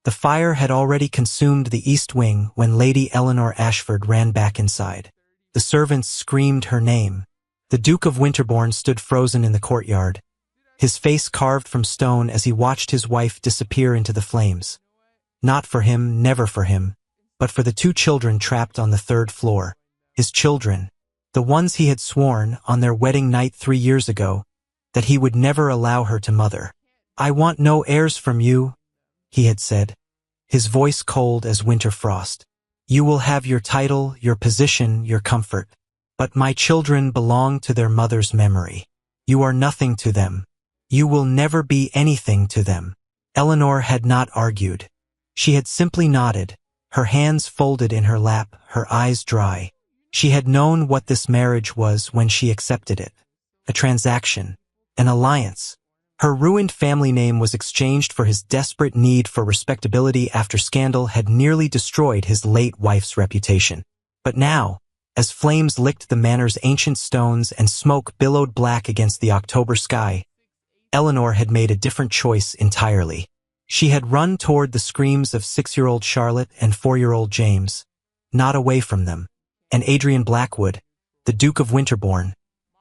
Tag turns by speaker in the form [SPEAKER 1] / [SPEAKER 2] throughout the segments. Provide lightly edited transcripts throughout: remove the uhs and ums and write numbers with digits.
[SPEAKER 1] The fire had already consumed the east wing when Lady Eleanor Ashford ran back inside. The servants screamed her name. The Duke of Winterbourne stood frozen in the courtyard, his face carved from stone as he watched his wife disappear into the flames. Not for him, never for him, but for the 2 children trapped on the 3rd floor. His children, the ones he had sworn on their wedding night 3 years ago that he would never allow her to mother. "I want no heirs from you," he had said, his voice cold as winter frost. "You will have your title, your position, your comfort. But my children belong to their mother's memory. You are nothing to them. You will never be anything to them." Eleanor had not argued. She had simply nodded, her hands folded in her lap, her eyes dry. She had known what this marriage was when she accepted it. A transaction, an alliance. Her ruined family name was exchanged for his desperate need for respectability after scandal had nearly destroyed his late wife's reputation. But now, as flames licked the manor's ancient stones and smoke billowed black against the October sky, Eleanor had made a different choice entirely. She had run toward the screams of 6-year-old Charlotte and 4-year-old James, not away from them. And Adrian Blackwood, the Duke of Winterbourne,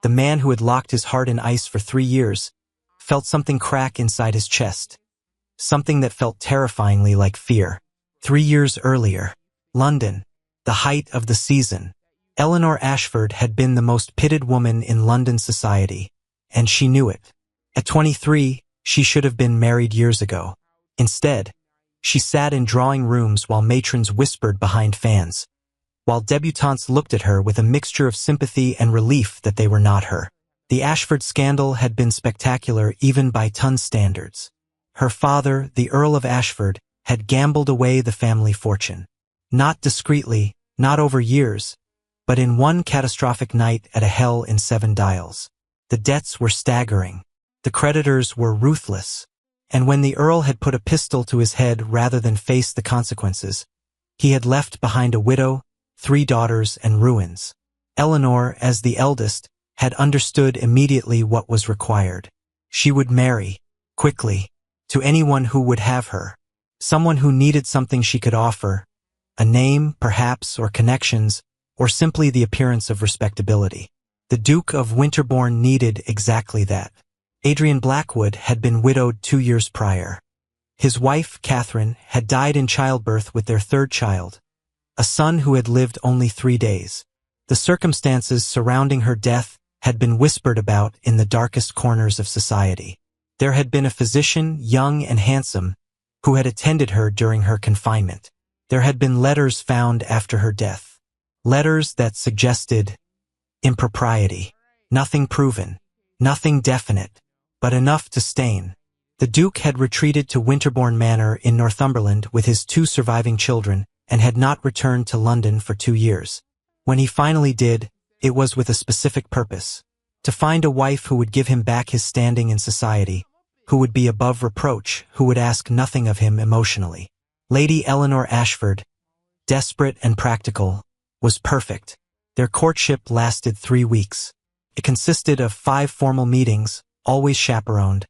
[SPEAKER 1] the man who had locked his heart in ice for 3 years, felt something crack inside his chest. Something that felt terrifyingly like fear. 3 years earlier, London, the height of the season. Eleanor Ashford had been the most pitted woman in London society, and she knew it. At 23, she should have been married years ago. Instead, she sat in drawing rooms while matrons whispered behind fans, while debutantes looked at her with a mixture of sympathy and relief that they were not her. The Ashford scandal had been spectacular even by Tun's standards. Her father, the Earl of Ashford, had gambled away the family fortune. Not discreetly, not over years, but in one catastrophic night at a hell in 7 dials. The debts were staggering. The creditors were ruthless. And when the Earl had put a pistol to his head rather than face the consequences, he had left behind a widow, 3 daughters, and ruins. Eleanor, as the eldest, had understood immediately what was required. She would marry, quickly, to anyone who would have her. Someone who needed something she could offer, a name, perhaps, or connections, or simply the appearance of respectability. The Duke of Winterbourne needed exactly that. Adrian Blackwood had been widowed 2 years prior. His wife, Catherine, had died in childbirth with their 3rd child, a son who had lived only 3 days. The circumstances surrounding her death had been whispered about in the darkest corners of society. There had been a physician, young and handsome, who had attended her during her confinement. There had been letters found after her death. Letters that suggested impropriety. Nothing proven, nothing definite, but enough to stain. The Duke had retreated to Winterbourne Manor in Northumberland with his 2 surviving children and had not returned to London for 2 years. When he finally did, it was with a specific purpose: to find a wife who would give him back his standing in society, who would be above reproach, who would ask nothing of him emotionally. Lady Eleanor Ashford, desperate and practical, was perfect. Their courtship lasted 3 weeks. It consisted of 5 formal meetings, always chaperoned,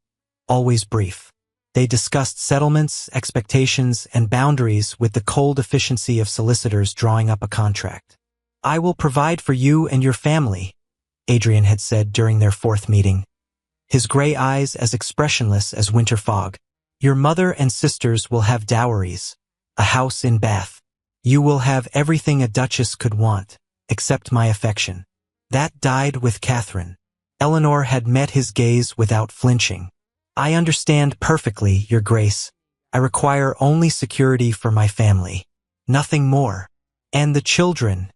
[SPEAKER 1] always brief. They discussed settlements, expectations, and boundaries with the cold efficiency of solicitors drawing up a contract. "I will provide for you and your family," Adrian had said during their 4th meeting, his gray eyes as expressionless as winter fog. "Your mother and sisters will have dowries, a house in Bath. You will have everything a duchess could want, except my affection." That died with Catherine. Eleanor had met his gaze without flinching. "I understand perfectly, Your Grace. I require only security for my family. Nothing more. And the children,"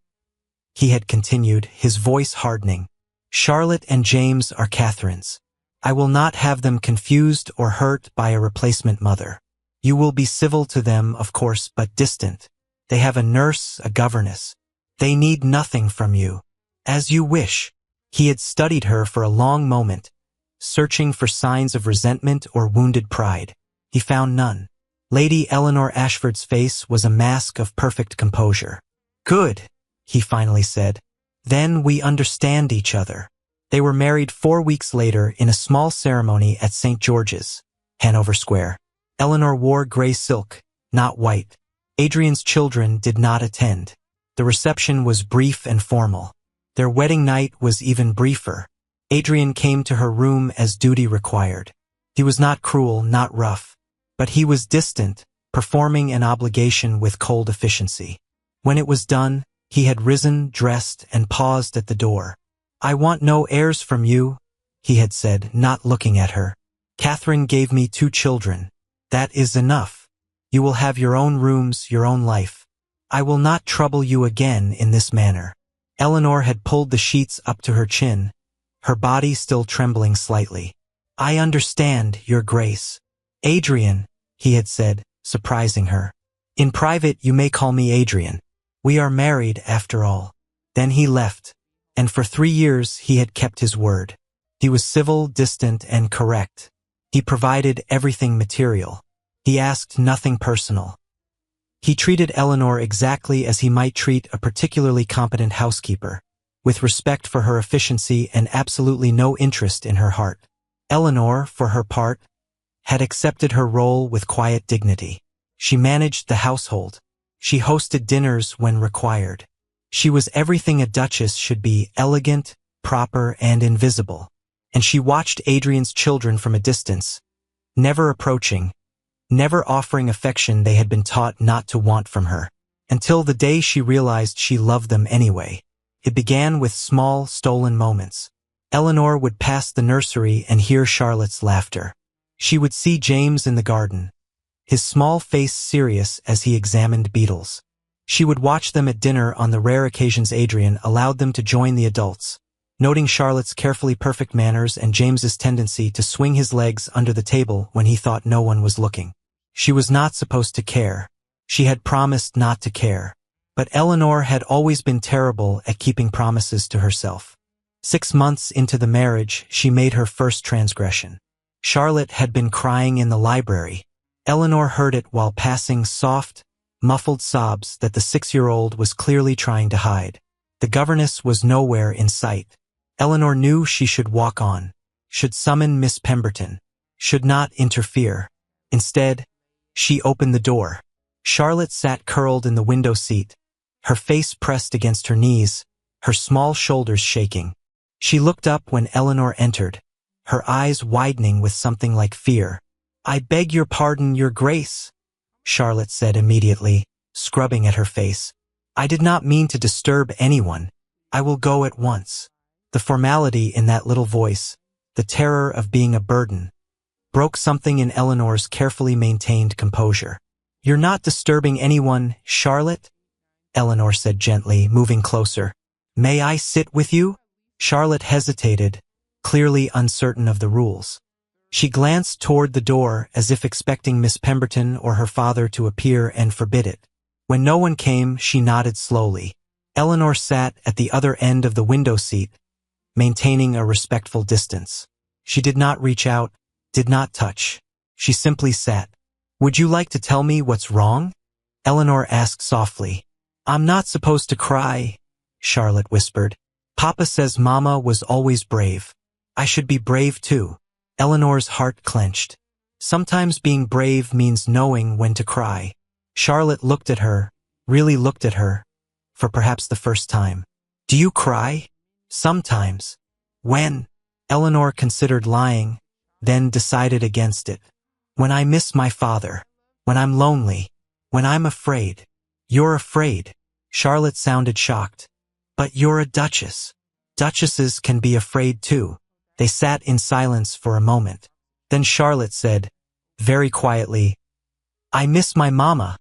[SPEAKER 1] he had continued, his voice hardening. "Charlotte and James are Catherine's. I will not have them confused or hurt by a replacement mother. You will be civil to them, of course, but distant. They have a nurse, a governess. They need nothing from you. As you wish." He had studied her for a long moment, searching for signs of resentment or wounded pride. He found none. Lady Eleanor Ashford's face was a mask of perfect composure. "Good," he finally said. "Then we understand each other." They were married 4 weeks later in a small ceremony at St. George's, Hanover Square. Eleanor wore gray silk, not white. Adrian's children did not attend. The reception was brief and formal. Their wedding night was even briefer. Adrian came to her room as duty required. He was not cruel, not rough, but he was distant, performing an obligation with cold efficiency. When it was done, he had risen, dressed, and paused at the door. "I want no heirs from you," he had said, not looking at her. "Catherine gave me 2 children. That is enough. You will have your own rooms, your own life. I will not trouble you again in this manner." Eleanor had pulled the sheets up to her chin, her body still trembling slightly. "I understand, Your Grace." "Adrian," he had said, surprising her. "In private you may call me Adrian. We are married, after all." Then he left, and for 3 years he had kept his word. He was civil, distant, and correct. He provided everything material. He asked nothing personal. He treated Eleanor exactly as he might treat a particularly competent housekeeper, with respect for her efficiency and absolutely no interest in her heart. Eleanor, for her part, had accepted her role with quiet dignity. She managed the household. She hosted dinners when required. She was everything a duchess should be: elegant, proper, and invisible. And she watched Adrian's children from a distance, never approaching, never offering affection they had been taught not to want from her, until the day she realized she loved them anyway. It began with small, stolen moments. Eleanor would pass the nursery and hear Charlotte's laughter. She would see James in the garden, his small face serious as he examined beetles. She would watch them at dinner on the rare occasions Adrian allowed them to join the adults, noting Charlotte's carefully perfect manners and James's tendency to swing his legs under the table when he thought no one was looking. She was not supposed to care. She had promised not to care. But Eleanor had always been terrible at keeping promises to herself. 6 months into the marriage, she made her first transgression. Charlotte had been crying in the library. Eleanor heard it while passing soft, muffled sobs that the 6-year-old was clearly trying to hide. The governess was nowhere in sight. Eleanor knew she should walk on, should summon Miss Pemberton, should not interfere. Instead, she opened the door. Charlotte sat curled in the window seat, her face pressed against her knees, her small shoulders shaking. She looked up when Eleanor entered, her eyes widening with something like fear. "I beg your pardon, Your Grace," Charlotte said immediately, scrubbing at her face. "I did not mean to disturb anyone. I will go at once." The formality in that little voice, the terror of being a burden, broke something in Eleanor's carefully maintained composure. "You're not disturbing anyone, Charlotte," Eleanor said gently, moving closer. "May I sit with you?" Charlotte hesitated, clearly uncertain of the rules. She glanced toward the door as if expecting Miss Pemberton or her father to appear and forbid it. When no one came, she nodded slowly. Eleanor sat at the other end of the window seat, maintaining a respectful distance. She did not reach out, did not touch. She simply sat. "Would you like to tell me what's wrong?" Eleanor asked softly. "I'm not supposed to cry," Charlotte whispered. "Papa says Mama was always brave. I should be brave too." Eleanor's heart clenched. Sometimes being brave means knowing when to cry. Charlotte looked at her, really looked at her, for perhaps the first time. "Do you cry?" "Sometimes." "When?" Eleanor considered lying, then decided against it. "When I miss my father. When I'm lonely. When I'm afraid." "You're afraid?" Charlotte sounded shocked. "But you're a duchess. Duchesses can be afraid too." They sat in silence for a moment. Then Charlotte said, very quietly, "I miss my mama."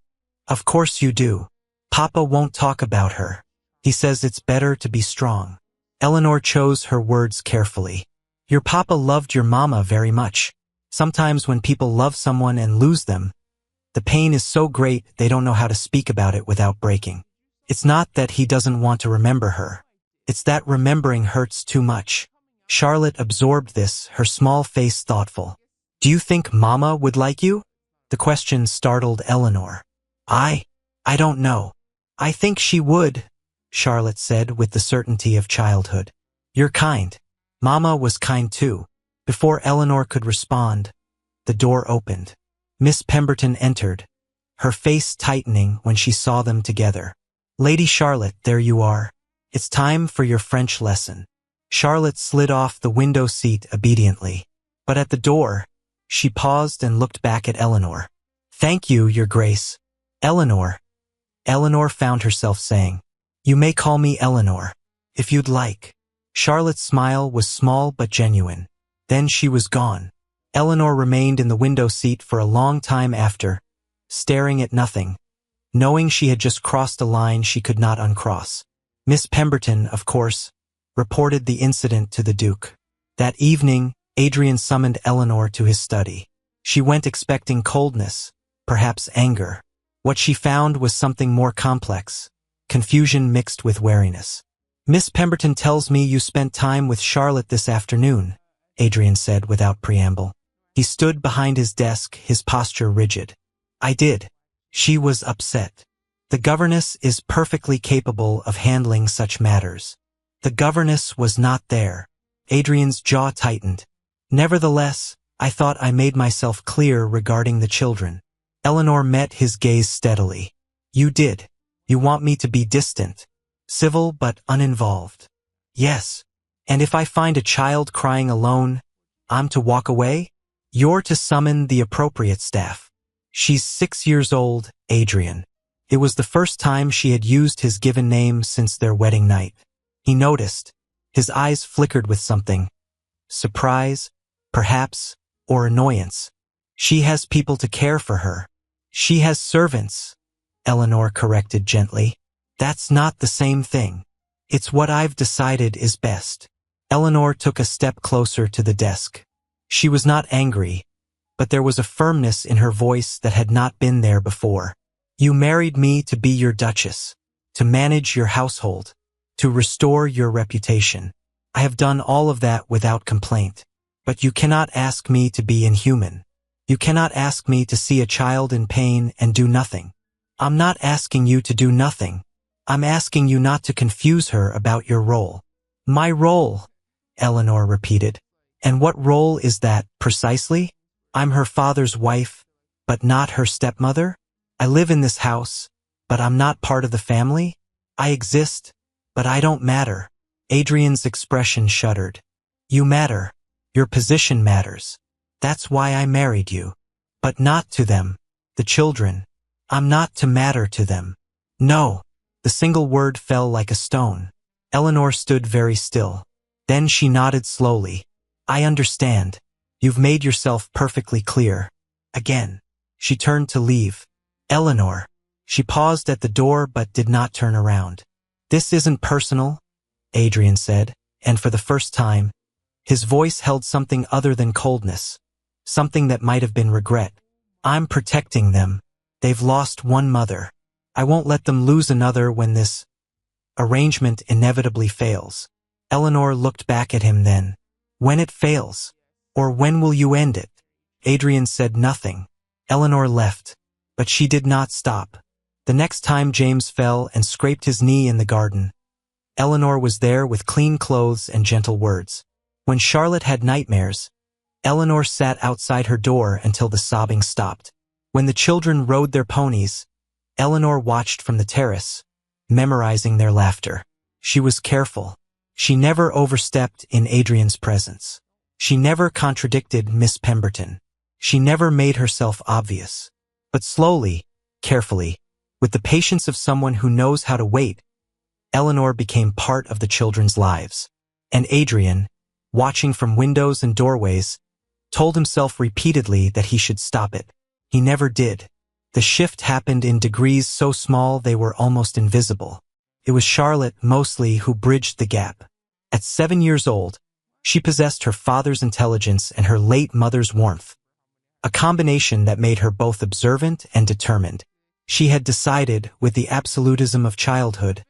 [SPEAKER 1] "Of course you do. Papa won't talk about her. He says it's better to be strong." Eleanor chose her words carefully. "Your papa loved your mama very much. Sometimes when people love someone and lose them, the pain is so great they don't know how to speak about it without breaking. It's not that he doesn't want to remember her. It's that remembering hurts too much." Charlotte absorbed this, her small face thoughtful. "Do you think Mama would like you?" The question startled Eleanor. I don't know. I think she would," Charlotte said with the certainty of childhood. "You're kind. Mama was kind too." Before Eleanor could respond, the door opened. Miss Pemberton entered, her face tightening when she saw them together. "Lady Charlotte, there you are. It's time for your French lesson." Charlotte slid off the window seat obediently. But at the door, she paused and looked back at Eleanor. "Thank you, Your Grace." "Eleanor." Eleanor found herself saying, "You may call me Eleanor, if you'd like." Charlotte's smile was small but genuine. Then she was gone. Eleanor remained in the window seat for a long time after, staring at nothing, knowing she had just crossed a line she could not uncross. Miss Pemberton, of course, reported the incident to the Duke. That evening, Adrian summoned Eleanor to his study. She went expecting coldness, perhaps anger. What she found was something more complex, confusion mixed with wariness. "Miss Pemberton tells me you spent time with Charlotte this afternoon," Adrian said without preamble. He stood behind his desk, his posture rigid. "I did. She was upset. The governess is perfectly capable of handling such matters." The governess was not there. Adrian's jaw tightened. "Nevertheless, I thought I made myself clear regarding the children." Eleanor met his gaze steadily. "You did. You want me to be distant, civil but uninvolved." "Yes. And if I find a child crying alone, I'm to walk away? You're to summon the appropriate staff." "She's 6 years old, Adrian." It was the first time she had used his given name since their wedding night. He noticed. His eyes flickered with something. Surprise, perhaps, or annoyance. "She has people to care for her." "She has servants," Eleanor corrected gently. "That's not the same thing. It's what I've decided is best." Eleanor took a step closer to the desk. She was not angry, but there was a firmness in her voice that had not been there before. "You married me to be your duchess, to manage your household, to restore your reputation. I have done all of that without complaint. But you cannot ask me to be inhuman. You cannot ask me to see a child in pain and do nothing. I'm not asking you to do nothing. I'm asking you not to confuse her about your role." "My role," Eleanor repeated. "And what role is that, precisely? I'm her father's wife, but not her stepmother? I live in this house, but I'm not part of the family? I exist, but I don't matter." Adrian's expression shuddered. "You matter. Your position matters. That's why I married you. But not to them, the children. I'm not to matter to them." "No." The single word fell like a stone. Eleanor stood very still. Then she nodded slowly. "I understand. You've made yourself perfectly clear." Again. She turned to leave. "Eleanor." She paused at the door but did not turn around. "This isn't personal," Adrian said, and for the first time, his voice held something other than coldness, something that might have been regret. "I'm protecting them. They've lost one mother. I won't let them lose another when this arrangement inevitably fails." Eleanor looked back at him then. "When it fails? Or when will you end it?" Adrian said nothing. Eleanor left, but she did not stop. The next time James fell and scraped his knee in the garden, Eleanor was there with clean clothes and gentle words. When Charlotte had nightmares, Eleanor sat outside her door until the sobbing stopped. When the children rode their ponies, Eleanor watched from the terrace, memorizing their laughter. She was careful. She never overstepped in Adrian's presence. She never contradicted Miss Pemberton. She never made herself obvious. But slowly, carefully, with the patience of someone who knows how to wait, Eleanor became part of the children's lives. And Adrian, watching from windows and doorways, told himself repeatedly that he should stop it. He never did. The shift happened in degrees so small they were almost invisible. It was Charlotte, mostly, who bridged the gap. At 7 years old, she possessed her father's intelligence and her late mother's warmth, a combination that made her both observant and determined. She had decided, with the absolutism of childhood,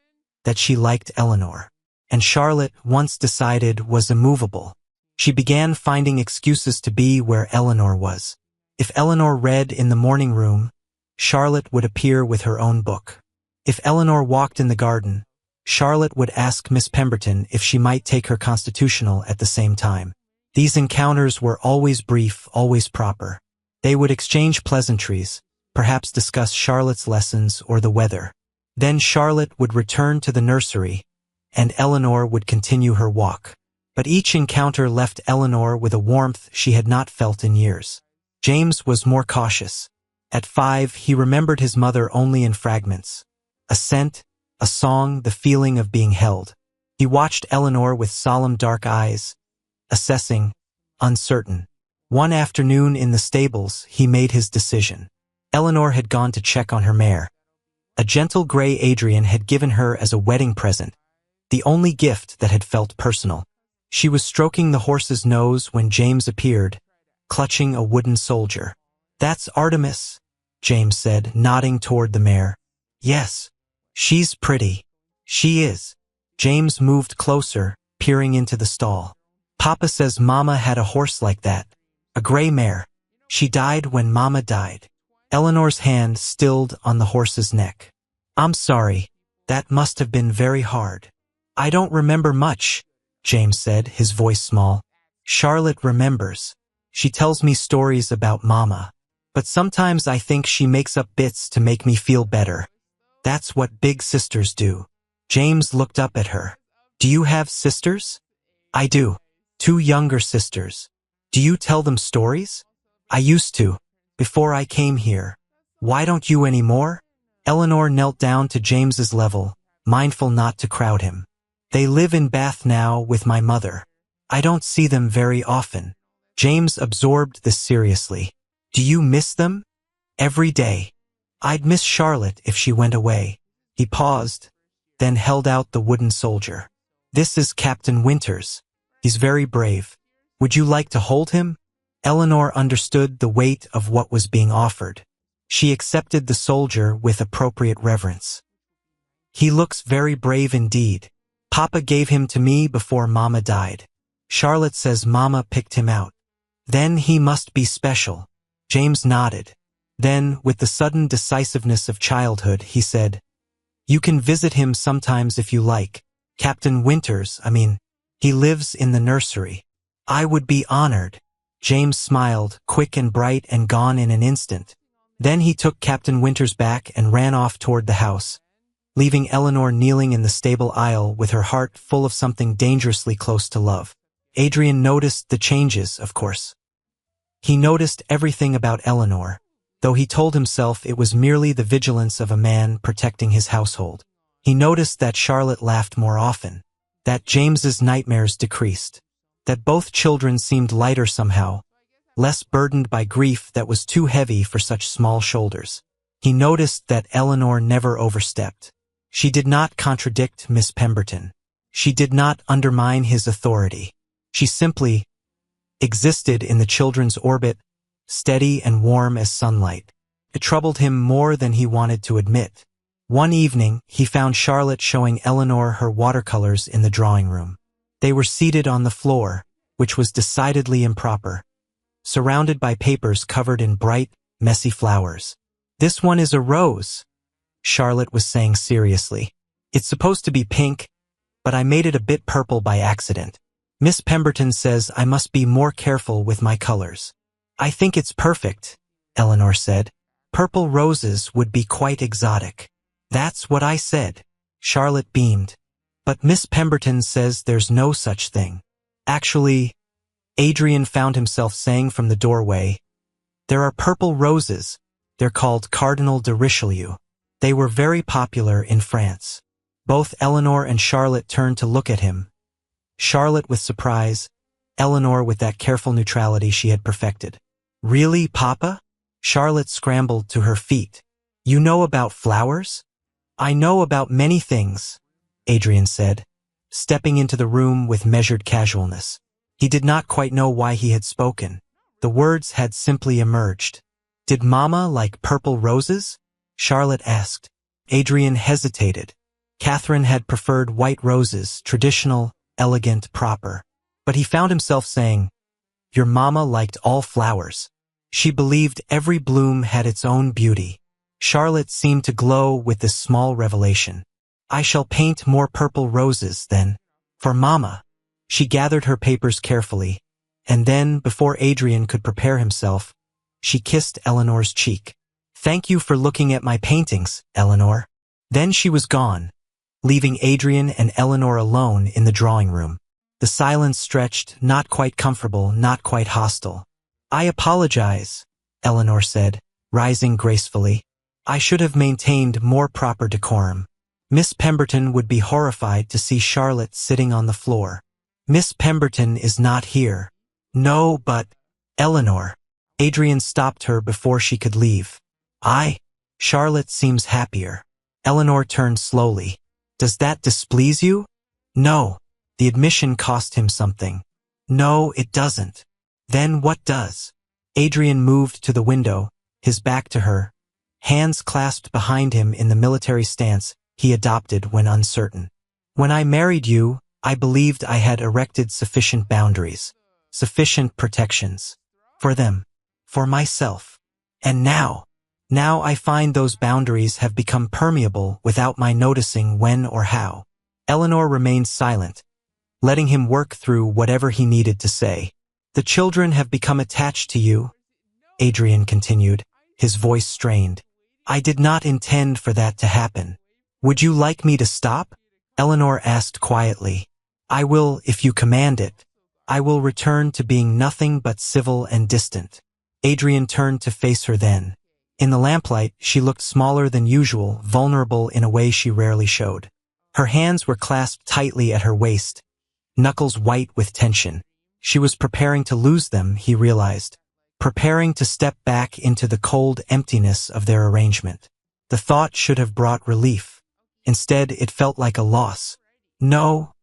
[SPEAKER 1] that she liked Eleanor. And Charlotte, once decided, was immovable. She began finding excuses to be where Eleanor was. If Eleanor read in the morning room, Charlotte would appear with her own book. If Eleanor walked in the garden, Charlotte would ask Miss Pemberton if she might take her constitutional at the same time. These encounters were always brief, always proper. They would exchange pleasantries, perhaps discuss Charlotte's lessons or the weather. Then Charlotte would return to the nursery, and Eleanor would continue her walk. But each encounter left Eleanor with a warmth she had not felt in years. James was more cautious. At 5, he remembered his mother only in fragments. A scent, a song, the feeling of being held. He watched Eleanor with solemn dark eyes, assessing, uncertain. One afternoon in the stables, he made his decision. Eleanor had gone to check on her mare. A gentle gray Adrian had given her as a wedding present, the only gift that had felt personal. She was stroking the horse's nose when James appeared, clutching a wooden soldier. "That's Artemis," James said, nodding toward the mare. "Yes, she's pretty." "She is." James moved closer, peering into the stall. "Papa says Mama had a horse like that, a gray mare. She died when Mama died." Eleanor's hand stilled on the horse's neck. "I'm sorry. That must have been very hard." "I don't remember much," James said, his voice small. "Charlotte remembers. She tells me stories about Mama. But sometimes I think she makes up bits to make me feel better. That's what big sisters do." James looked up at her. "Do you have sisters?" "I do. 2 younger sisters." "Do you tell them stories?" "I used to, before I came here." "Why don't you anymore?" Eleanor knelt down to James's level, mindful not to crowd him. "They live in Bath now with my mother. I don't see them very often." James absorbed this seriously. "Do you miss them?" "Every day. I'd miss Charlotte if she went away." He paused, then held out the wooden soldier. "This is Captain Winters. He's very brave. Would you like to hold him?" Eleanor understood the weight of what was being offered. She accepted the soldier with appropriate reverence. "He looks very brave indeed. Papa gave him to me before Mama died. Charlotte says Mama picked him out. Then he must be special." James nodded. Then, with the sudden decisiveness of childhood, he said, "You can visit him sometimes if you like. Captain Winters, he lives in the nursery." "I would be honored." James smiled, quick and bright and gone in an instant. Then he took Captain Winters back and ran off toward the house, leaving Eleanor kneeling in the stable aisle with her heart full of something dangerously close to love. Adrian noticed the changes, of course. He noticed everything about Eleanor, though he told himself it was merely the vigilance of a man protecting his household. He noticed that Charlotte laughed more often, that James's nightmares decreased, that both children seemed lighter somehow, less burdened by grief that was too heavy for such small shoulders. He noticed that Eleanor never overstepped. She did not contradict Miss Pemberton. She did not undermine his authority. She simply existed in the children's orbit, steady and warm as sunlight. It troubled him more than he wanted to admit. One evening, he found Charlotte showing Eleanor her watercolors in the drawing room. They were seated on the floor, which was decidedly improper, surrounded by papers covered in bright, messy flowers. "This one is a rose," Charlotte was saying seriously. "It's supposed to be pink, but I made it a bit purple by accident. Miss Pemberton says I must be more careful with my colors." "I think it's perfect," Eleanor said. "Purple roses would be quite exotic." "That's what I said." Charlotte beamed. "But Miss Pemberton says there's no such thing." "Actually," Adrian found himself saying from the doorway, "there are purple roses. They're called Cardinal de Richelieu. They were very popular in France." Both Eleanor and Charlotte turned to look at him. Charlotte with surprise, Eleanor with that careful neutrality she had perfected. "Really, Papa?" Charlotte scrambled to her feet. "You know about flowers?" "I know about many things," Adrian said, stepping into the room with measured casualness. He did not quite know why he had spoken. The words had simply emerged. "Did Mama like purple roses?" Charlotte asked. Adrian hesitated. Catherine had preferred white roses, traditional, elegant, proper. But he found himself saying, "Your Mama liked all flowers. She believed every bloom had its own beauty." Charlotte seemed to glow with this small revelation. "I shall paint more purple roses, then. For Mama." She gathered her papers carefully, and then, before Adrian could prepare himself, she kissed Eleanor's cheek. Thank you for looking at my paintings, Eleanor. Then she was gone, leaving Adrian and Eleanor alone in the drawing room. The silence stretched, not quite comfortable, not quite hostile. I apologize, Eleanor said, rising gracefully. I should have maintained more proper decorum. Miss Pemberton would be horrified to see Charlotte sitting on the floor. Miss Pemberton is not here. No, but… Eleanor. Adrian stopped her before she could leave. Charlotte seems happier. Eleanor turned slowly. Does that displease you? No. The admission cost him something. No, it doesn't. Then what does? Adrian moved to the window, his back to her, hands clasped behind him in the military stance he adopted when uncertain. When I married you, I believed I had erected sufficient boundaries, sufficient protections. For them. For myself. And now I find those boundaries have become permeable without my noticing when or how. Eleanor remained silent, letting him work through whatever he needed to say. The children have become attached to you, Adrian continued, his voice strained. I did not intend for that to happen. Would you like me to stop? Eleanor asked quietly. I will, if you command it. I will return to being nothing but civil and distant. Adrian turned to face her then. In the lamplight, she looked smaller than usual, vulnerable in a way she rarely showed. Her hands were clasped tightly at her waist, knuckles white with tension. She was preparing to lose them, he realized, preparing to step back into the cold emptiness of their arrangement. The thought should have brought relief. Instead, it felt like a loss. No,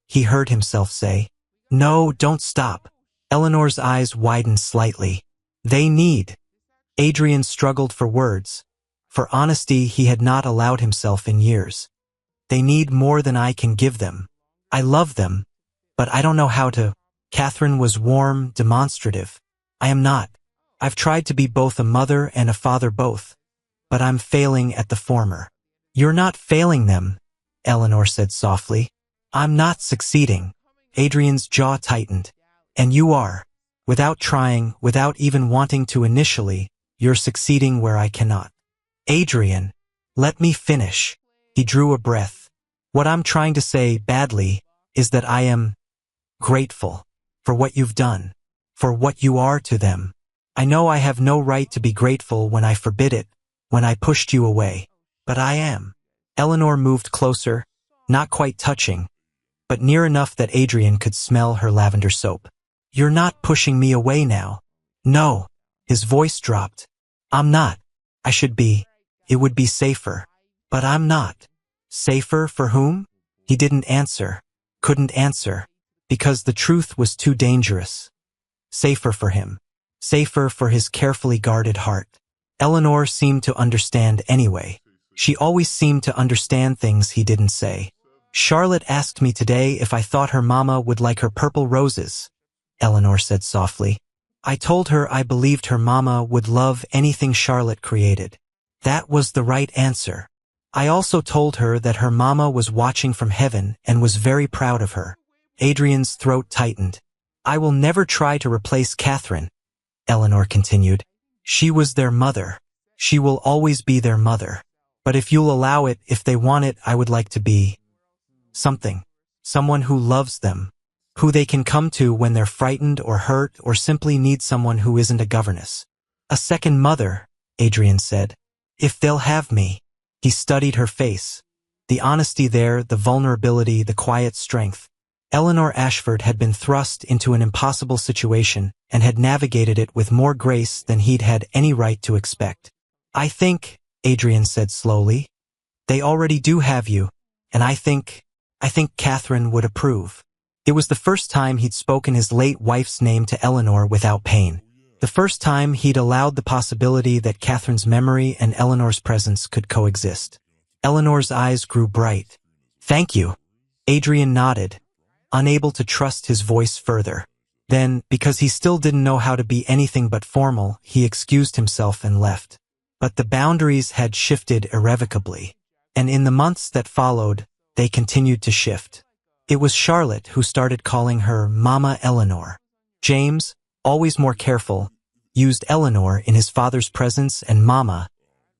[SPEAKER 1] he heard himself say. No, don't stop. Eleanor's eyes widened slightly. They need. Adrian struggled for words. For honesty he had not allowed himself in years. They need more than I can give them. I love them, but I don't know how to. Catherine was warm, demonstrative. I am not. I've tried to be both a mother and a father both, but I'm failing at the former. You're not failing them, Eleanor said softly. I'm not succeeding. Adrian's jaw tightened. And you are. Without trying, without even wanting to initially, you're succeeding where I cannot. Adrian, let me finish. He drew a breath. What I'm trying to say, badly, is that I am grateful for what you've done, for what you are to them. I know I have no right to be grateful when I forbid it, when I pushed you away. But I am. Eleanor moved closer, not quite touching, but near enough that Adrian could smell her lavender soap. You're not pushing me away now. No. His voice dropped. I'm not. I should be. It would be safer. But I'm not. Safer for whom? He didn't answer. Couldn't answer. Because the truth was too dangerous. Safer for him. Safer for his carefully guarded heart. Eleanor seemed to understand anyway. She always seemed to understand things he didn't say. Charlotte asked me today if I thought her mama would like her purple roses, Eleanor said softly. I told her I believed her mama would love anything Charlotte created. That was the right answer. I also told her that her mama was watching from heaven and was very proud of her. Adrian's throat tightened. I will never try to replace Catherine, Eleanor continued. She was their mother. She will always be their mother. But if you'll allow it, if they want it, I would like to be something. Someone who loves them. Who they can come to when they're frightened or hurt or simply need someone who isn't a governess. A second mother, Adrian said. If they'll have me. He studied her face. The honesty there, the vulnerability, the quiet strength. Eleanor Ashford had been thrust into an impossible situation and had navigated it with more grace than he'd had any right to expect. I think, Adrian said slowly, they already do have you, and I think Catherine would approve. It was the first time he'd spoken his late wife's name to Eleanor without pain. The first time he'd allowed the possibility that Catherine's memory and Eleanor's presence could coexist. Eleanor's eyes grew bright. Thank you. Adrian nodded, unable to trust his voice further. Then, because he still didn't know how to be anything but formal, he excused himself and left. But the boundaries had shifted irrevocably. And in the months that followed, they continued to shift. It was Charlotte who started calling her Mama Eleanor. James, always more careful, used Eleanor in his father's presence and Mama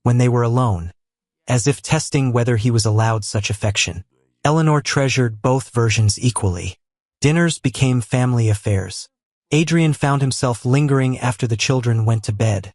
[SPEAKER 1] when they were alone, as if testing whether he was allowed such affection. Eleanor treasured both versions equally. Dinners became family affairs. Adrian found himself lingering after the children went to bed,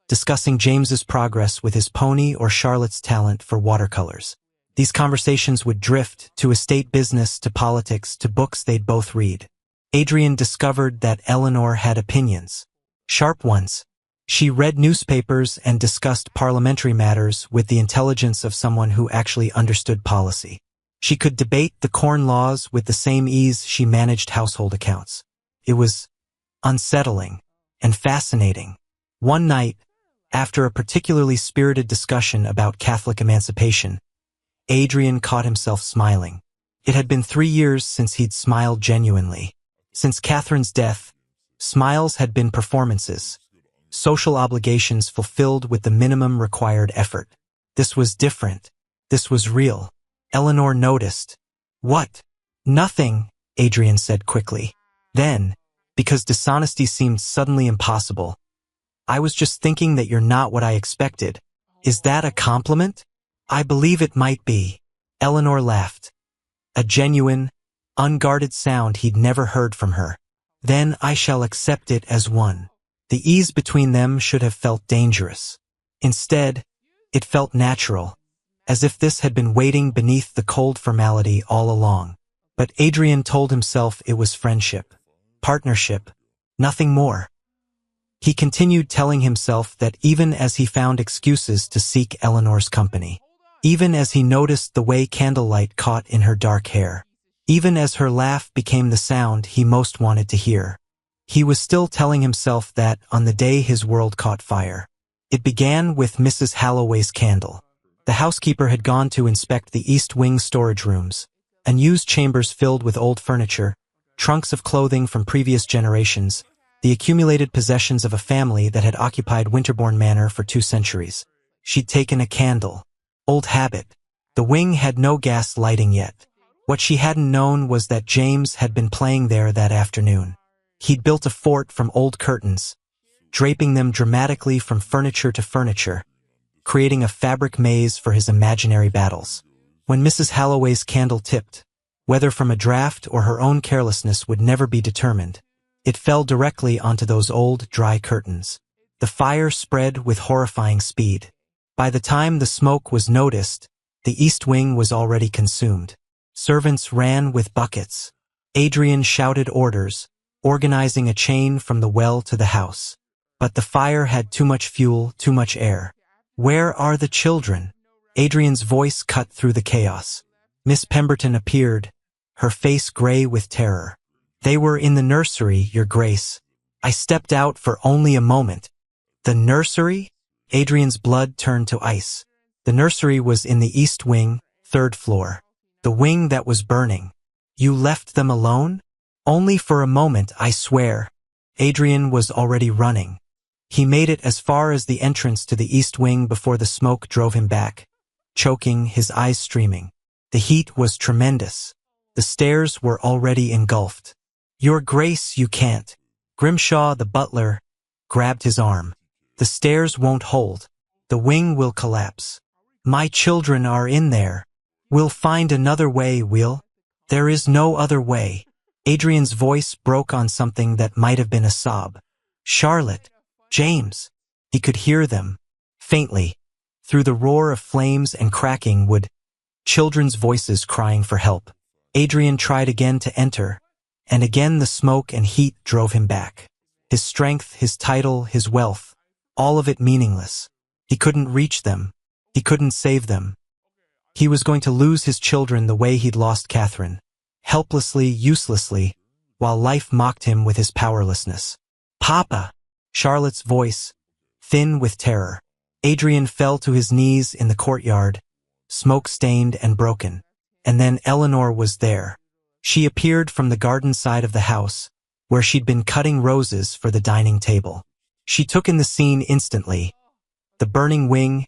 [SPEAKER 1] discussing James's progress with his pony or Charlotte's talent for watercolors. These conversations would drift to estate business, to politics, to books they'd both read. Adrian discovered that Eleanor had opinions. Sharp ones. She read newspapers and discussed parliamentary matters with the intelligence of someone who actually understood policy. She could debate the corn laws with the same ease she managed household accounts. It was unsettling and fascinating. One night, after a particularly spirited discussion about Catholic emancipation, Adrian caught himself smiling. It had been 3 years since he'd smiled genuinely. Since Catherine's death, smiles had been performances, social obligations fulfilled with the minimum required effort. This was different. This was real. Eleanor noticed. "What?" "Nothing," Adrian said quickly. Then, because dishonesty seemed suddenly impossible, "I was just thinking that you're not what I expected." "Is that a compliment?" "I believe it might be." Eleanor laughed. A genuine, unguarded sound he'd never heard from her. "Then I shall accept it as one." The ease between them should have felt dangerous. Instead, it felt natural, as if this had been waiting beneath the cold formality all along. But Adrian told himself it was friendship, partnership, nothing more. He continued telling himself that even as he found excuses to seek Eleanor's company, even as he noticed the way candlelight caught in her dark hair, even as her laugh became the sound he most wanted to hear, he was still telling himself that on the day his world caught fire, it began with Mrs. Halloway's candle. The housekeeper had gone to inspect the East Wing storage rooms, unused chambers filled with old furniture, trunks of clothing from previous generations, the accumulated possessions of a family that had occupied Winterbourne Manor for 2 centuries. She'd taken a candle. Old habit. The wing had no gas lighting yet. What she hadn't known was that James had been playing there that afternoon. He'd built a fort from old curtains, draping them dramatically from furniture to furniture, creating a fabric maze for his imaginary battles. When Mrs. Halloway's candle tipped, whether from a draft or her own carelessness would never be determined, it fell directly onto those old, dry curtains. The fire spread with horrifying speed. By the time the smoke was noticed, the East Wing was already consumed. Servants ran with buckets. Adrian shouted orders, organizing a chain from the well to the house. But the fire had too much fuel, too much air. "Where are the children?" Adrian's voice cut through the chaos. Miss Pemberton appeared, her face gray with terror. "They were in the nursery, Your Grace. I stepped out for only a moment." "The nursery?" Adrian's blood turned to ice. The nursery was in the East Wing, 3rd floor. The wing that was burning. "You left them alone?" "Only for a moment, I swear." Adrian was already running. He made it as far as the entrance to the East Wing before the smoke drove him back, choking, his eyes streaming. The heat was tremendous. The stairs were already engulfed. "Your Grace, you can't." Grimshaw, the butler, grabbed his arm. "The stairs won't hold. The wing will collapse. My children are in there. We'll find another way, Will." "There is no other way." Adrian's voice broke on something that might have been a sob. "Charlotte, James." He could hear them, faintly, through the roar of flames and cracking wood, children's voices crying for help. Adrian tried again to enter, and again the smoke and heat drove him back. His strength, his title, his wealth, all of it meaningless. He couldn't reach them. He couldn't save them. He was going to lose his children the way he'd lost Catherine, helplessly, uselessly, while life mocked him with his powerlessness. "Papa!" Charlotte's voice, thin with terror. Adrian fell to his knees in the courtyard, smoke-stained and broken. And then Eleanor was there. She appeared from the garden side of the house, where she'd been cutting roses for the dining table. She took in the scene instantly. The burning wing,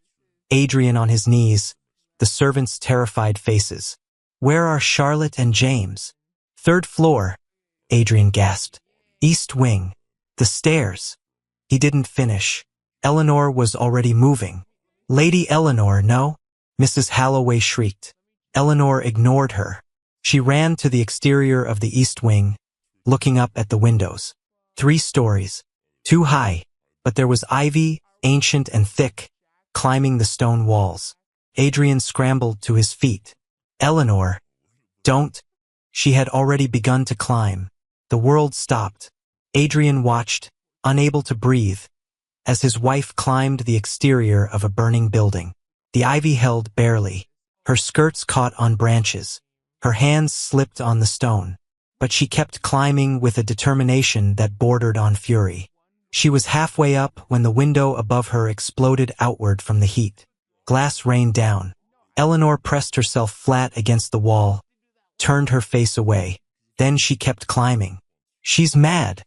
[SPEAKER 1] Adrian on his knees, the servants' terrified faces. "Where are Charlotte and James?" "3rd floor," Adrian gasped. "East Wing. The stairs." He didn't finish. Eleanor was already moving. Lady Eleanor, no? Mrs. Halloway shrieked. Eleanor ignored her. She ran to the exterior of the east wing, looking up at the windows. 3 stories. Too high, but there was ivy, ancient and thick, climbing the stone walls. Adrian scrambled to his feet. Eleanor, don't. She had already begun to climb. The world stopped. Adrian watched, unable to breathe, as his wife climbed the exterior of a burning building. The ivy held barely. Her skirts caught on branches. Her hands slipped on the stone. But she kept climbing with a determination that bordered on fury. She was halfway up when the window above her exploded outward from the heat. Glass rained down. Eleanor pressed herself flat against the wall, turned her face away. Then she kept climbing. She's mad,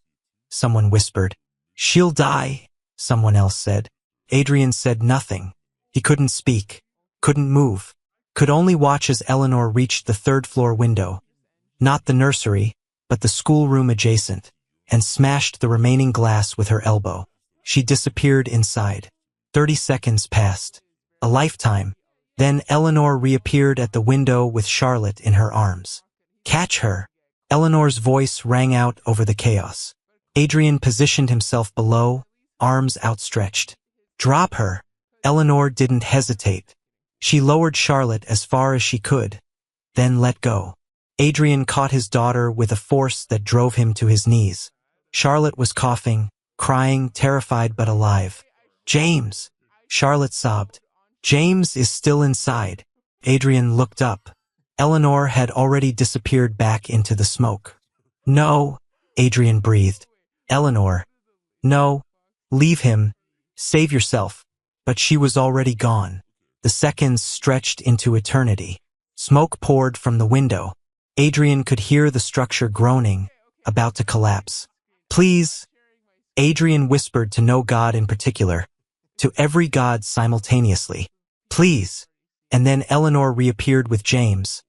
[SPEAKER 1] someone whispered. She'll die, someone else said. Adrian said nothing. He couldn't speak, couldn't move, could only watch as Eleanor reached the 3rd-floor window, not the nursery, but the schoolroom adjacent, and smashed the remaining glass with her elbow. She disappeared inside. 30 seconds passed. A lifetime. Then Eleanor reappeared at the window with Charlotte in her arms. Catch her! Eleanor's voice rang out over the chaos. Adrian positioned himself below, arms outstretched. Drop her! Eleanor didn't hesitate. She lowered Charlotte as far as she could, then let go. Adrian caught his daughter with a force that drove him to his knees. Charlotte was coughing, crying, terrified but alive. James! Charlotte sobbed. James is still inside. Adrian looked up. Eleanor had already disappeared back into the smoke. No, Adrian breathed. Eleanor. No. Leave him. Save yourself. But she was already gone. The seconds stretched into eternity. Smoke poured from the window. Adrian could hear the structure groaning, about to collapse. Please, Adrian whispered to no god in particular, to every god simultaneously. Please. And then Eleanor reappeared with James,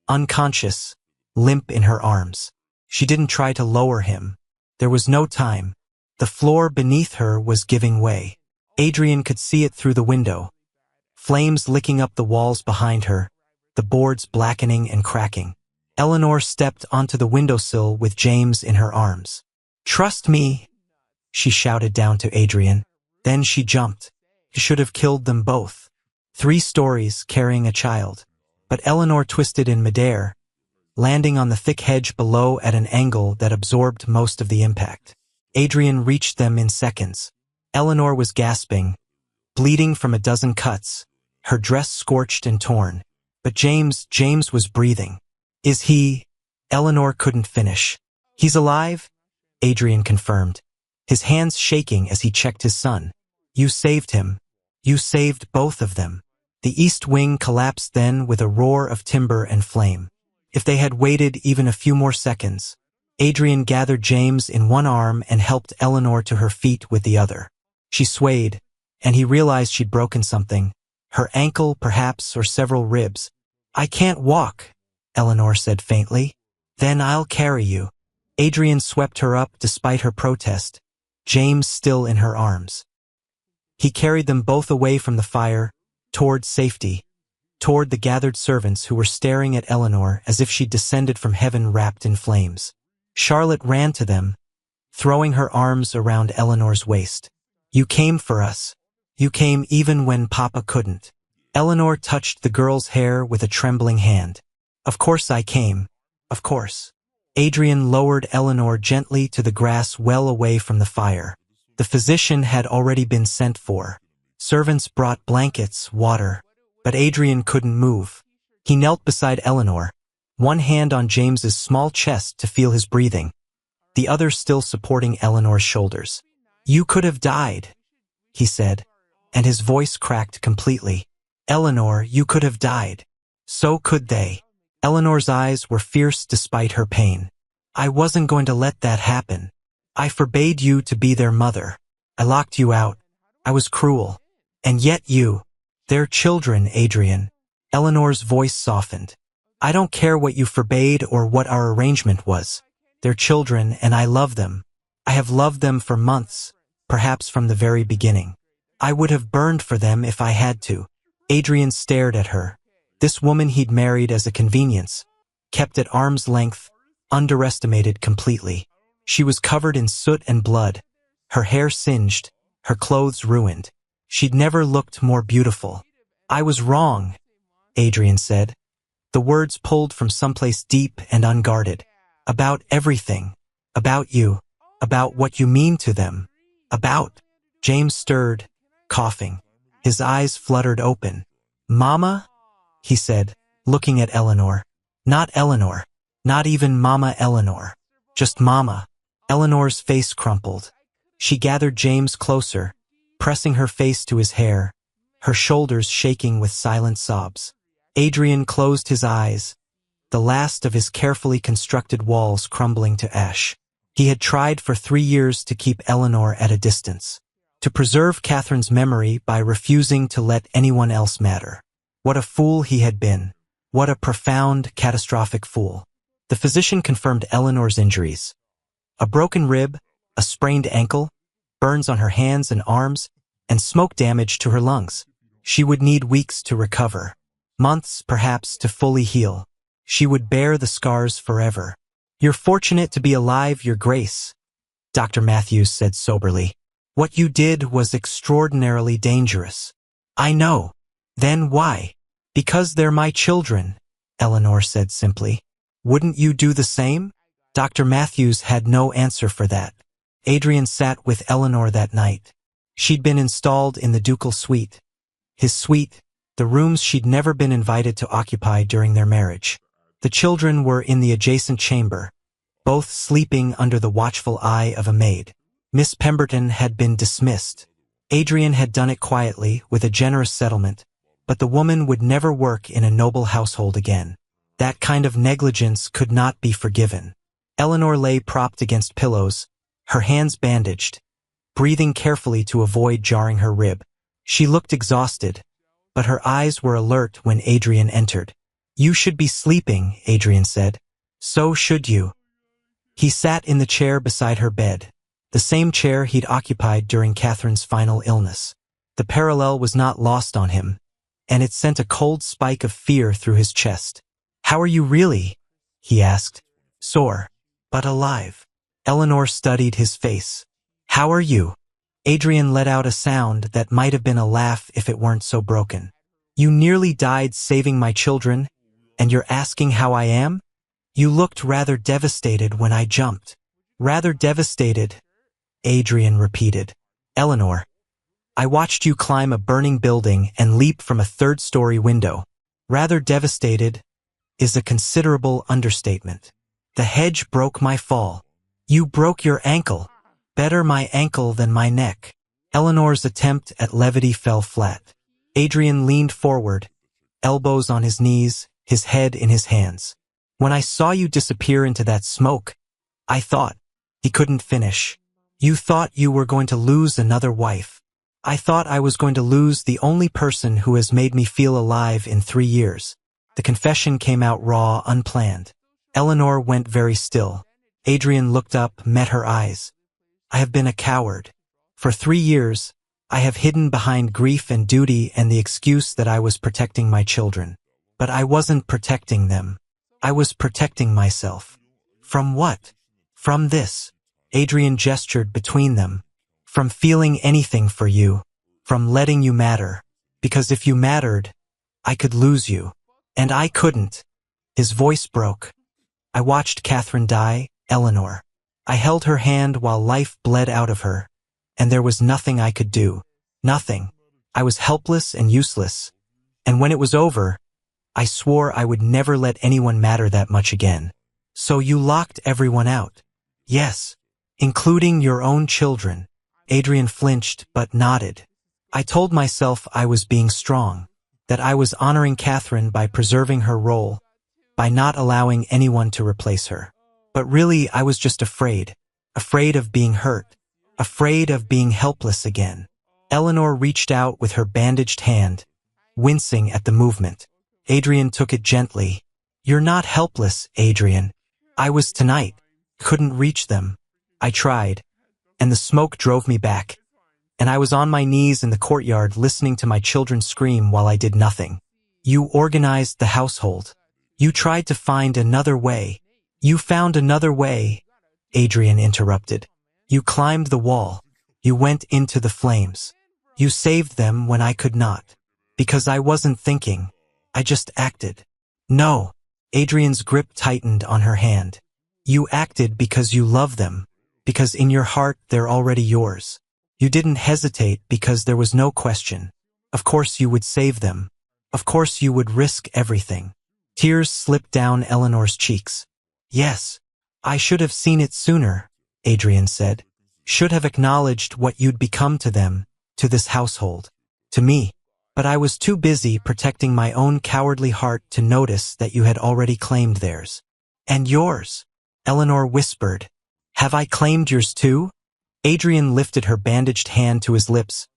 [SPEAKER 1] unconscious, limp in her arms. She didn't try to lower him. There was no time. The floor beneath her was giving way. Adrian could see it through the window. Flames licking up the walls behind her, the boards blackening and cracking. Eleanor stepped onto the windowsill with James in her arms. Trust me, she shouted down to Adrian. Then she jumped. He should have killed them both. 3 stories carrying a child. But Eleanor twisted in midair, landing on the thick hedge below at an angle that absorbed most of the impact. Adrian reached them in seconds. Eleanor was gasping, bleeding from a dozen cuts, her dress scorched and torn. But James was breathing. Is he? Eleanor couldn't finish. He's alive? Adrian confirmed, his hands shaking as he checked his son. You saved him. You saved both of them. The east wing collapsed then with a roar of timber and flame. If they had waited even a few more seconds, Adrian gathered James in one arm and helped Eleanor to her feet with the other. She swayed, and he realized she'd broken something. Her ankle, perhaps, or several ribs. I can't walk, Eleanor said faintly. Then I'll carry you. Adrian swept her up despite her protest, James still in her arms. He carried them both away from the fire, toward safety, toward the gathered servants who were staring at Eleanor as if she'd descended from heaven wrapped in flames. Charlotte ran to them, throwing her arms around Eleanor's waist. You came for us. You came even when Papa couldn't. Eleanor touched the girl's hair with a trembling hand. Of course I came. Of course. Adrian lowered Eleanor gently to the grass well away from the fire. The physician had already been sent for. Servants brought blankets, water, but Adrian couldn't move. He knelt beside Eleanor, one hand on James's small chest to feel his breathing, the other still supporting Eleanor's shoulders. You could have died, he said, and his voice cracked completely. Eleanor, you could have died. So could they. Eleanor's eyes were fierce despite her pain. I wasn't going to let that happen. I forbade you to be their mother. I locked you out. I was cruel. And yet you. They're children, Adrian. Eleanor's voice softened. I don't care what you forbade or what our arrangement was. They're children and I love them. I have loved them for months, perhaps from the very beginning. I would have burned for them if I had to. Adrian stared at her. This woman he'd married as a convenience, kept at arm's length, underestimated completely. She was covered in soot and blood, her hair singed, her clothes ruined. She'd never looked more beautiful. I was wrong, Adrian said. The words pulled from someplace deep and unguarded. About everything. About you. About what you mean to them. About. James stirred, coughing. His eyes fluttered open. Mama? He said, looking at Eleanor. Not Eleanor. Not even Mama Eleanor. Just Mama. Eleanor's face crumpled. She gathered James closer, pressing her face to his hair, her shoulders shaking with silent sobs. Adrian closed his eyes, the last of his carefully constructed walls crumbling to ash. He had tried for 3 years to keep Eleanor at a distance, to preserve Catherine's memory by refusing to let anyone else matter. What a fool he had been. What a profound, catastrophic fool. The physician confirmed Eleanor's injuries. A broken rib, a sprained ankle, burns on her hands and arms, and smoke damage to her lungs. She would need weeks to recover. Months, perhaps, to fully heal. She would bear the scars forever. You're fortunate to be alive, Your Grace, Dr. Matthews said soberly. What you did was extraordinarily dangerous. I know. Then why? Because they're my children, Eleanor said simply. Wouldn't you do the same? Dr. Matthews had no answer for that. Adrian sat with Eleanor that night. She'd been installed in the ducal suite. His suite, the rooms she'd never been invited to occupy during their marriage. The children were in the adjacent chamber, both sleeping under the watchful eye of a maid. Miss Pemberton had been dismissed. Adrian had done it quietly, with a generous settlement, but the woman would never work in a noble household again. That kind of negligence could not be forgiven. Eleanor lay propped against pillows, her hands bandaged, breathing carefully to avoid jarring her rib. She looked exhausted, but her eyes were alert when Adrian entered. You should be sleeping, Adrian said. So should you. He sat in the chair beside her bed, the same chair he'd occupied during Catherine's final illness. The parallel was not lost on him, and it sent a cold spike of fear through his chest. How are you really? He asked. Sore, but alive. Eleanor studied his face. How are you? Adrian let out a sound that might have been a laugh if it weren't so broken. You nearly died saving my children, and you're asking how I am? You looked rather devastated when I jumped. Rather devastated, Adrian repeated. Eleanor, I watched you climb a burning building and leap from a third-story window. Rather devastated is a considerable understatement. The hedge broke my fall. You broke your ankle. Better my ankle than my neck. Eleanor's attempt at levity fell flat. Adrian leaned forward, elbows on his knees, his head in his hands. When I saw you disappear into that smoke, I thought. He couldn't finish. You thought you were going to lose another wife. I thought I was going to lose the only person who has made me feel alive in 3 years. The confession came out raw, unplanned. Eleanor went very still. Adrian looked up, met her eyes. I have been a coward. For 3 years, I have hidden behind grief and duty and the excuse that I was protecting my children. But I wasn't protecting them. I was protecting myself. From what? From this. Adrian gestured between them. From feeling anything for you. From letting you matter. Because if you mattered, I could lose you. And I couldn't. His voice broke. I watched Catherine die, Eleanor. I held her hand while life bled out of her, and there was nothing I could do. Nothing. I was helpless and useless. And when it was over, I swore I would never let anyone matter that much again. So you locked everyone out. Yes, including your own children. Adrian flinched but nodded. I told myself I was being strong, that I was honoring Catherine by preserving her role, by not allowing anyone to replace her. But really, I was just afraid. Afraid of being hurt. Afraid of being helpless again. Eleanor reached out with her bandaged hand, wincing at the movement. Adrian took it gently. You're not helpless, Adrian. I was tonight. Couldn't reach them. I tried. And the smoke drove me back. and I was on my knees in the courtyard listening to my children scream while I did nothing. You organized the household. You tried to find another way. You found another way, Adrian interrupted. You climbed the wall. You went into the flames. You saved them when I could not. Because I wasn't thinking. I just acted. No. Adrian's grip tightened on her hand. You acted because you love them. Because in your heart they're already yours. You didn't hesitate because there was no question. Of course you would save them. Of course you would risk everything. Tears slipped down Eleanor's cheeks. Yes. I should have seen it sooner, Adrian said. Should have acknowledged what you'd become to them, to this household, to me. But I was too busy protecting my own cowardly heart to notice that you had already claimed theirs. And yours, Eleanor whispered. Have I claimed yours too? Adrian lifted her bandaged hand to his lips,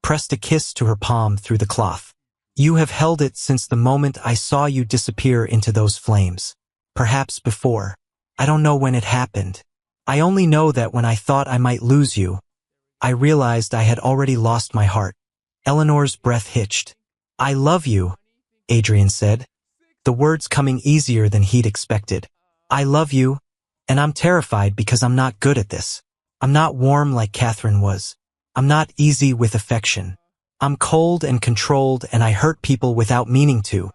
[SPEAKER 1] pressed a kiss to her palm through the cloth. You have held it since the moment I saw you disappear into those flames. Perhaps before. I don't know when it happened. I only know that when I thought I might lose you, I realized I had already lost my heart. Eleanor's breath hitched. I love you, Adrian said, the words coming easier than he'd expected. I love you, and I'm terrified because I'm not good at this. I'm not warm like Catherine was. I'm not easy with affection. I'm cold and controlled, and I hurt people without meaning to.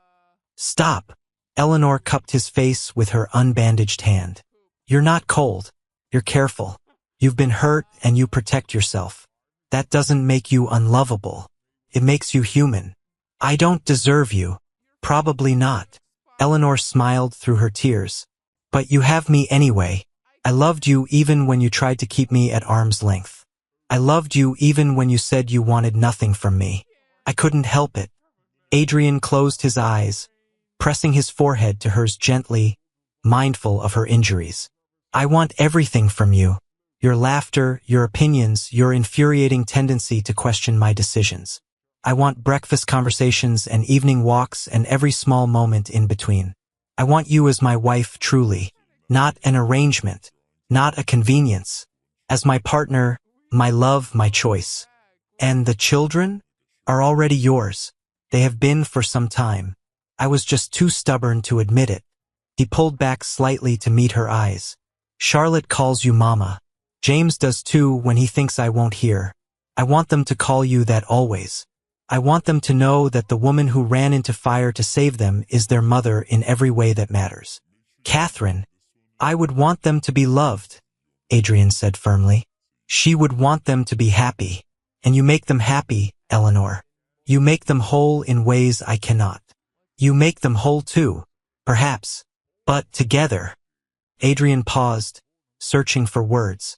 [SPEAKER 1] Stop. Eleanor cupped his face with her unbandaged hand. You're not cold. You're careful. You've been hurt and you protect yourself. That doesn't make you unlovable. It makes you human. I don't deserve you. Probably not. Eleanor smiled through her tears. But you have me anyway. I loved you even when you tried to keep me at arm's length. I loved you even when you said you wanted nothing from me. I couldn't help it. Adrian closed his eyes, pressing his forehead to hers gently, mindful of her injuries. I want everything from you. Your laughter, your opinions, your infuriating tendency to question my decisions. I want breakfast conversations and evening walks and every small moment in between. I want you as my wife truly, not an arrangement, not a convenience. As my partner, my love, my choice. And the children are already yours. They have been for some time. I was just too stubborn to admit it. He pulled back slightly to meet her eyes. Charlotte calls you Mama. James does too when he thinks I won't hear. I want them to call you that always. I want them to know that the woman who ran into fire to save them is their mother in every way that matters. Catherine, I would want them to be loved, Adrian said firmly. She would want them to be happy. And you make them happy, Eleanor. You make them whole in ways I cannot. You make them whole too, perhaps. But together. Adrian paused, searching for words.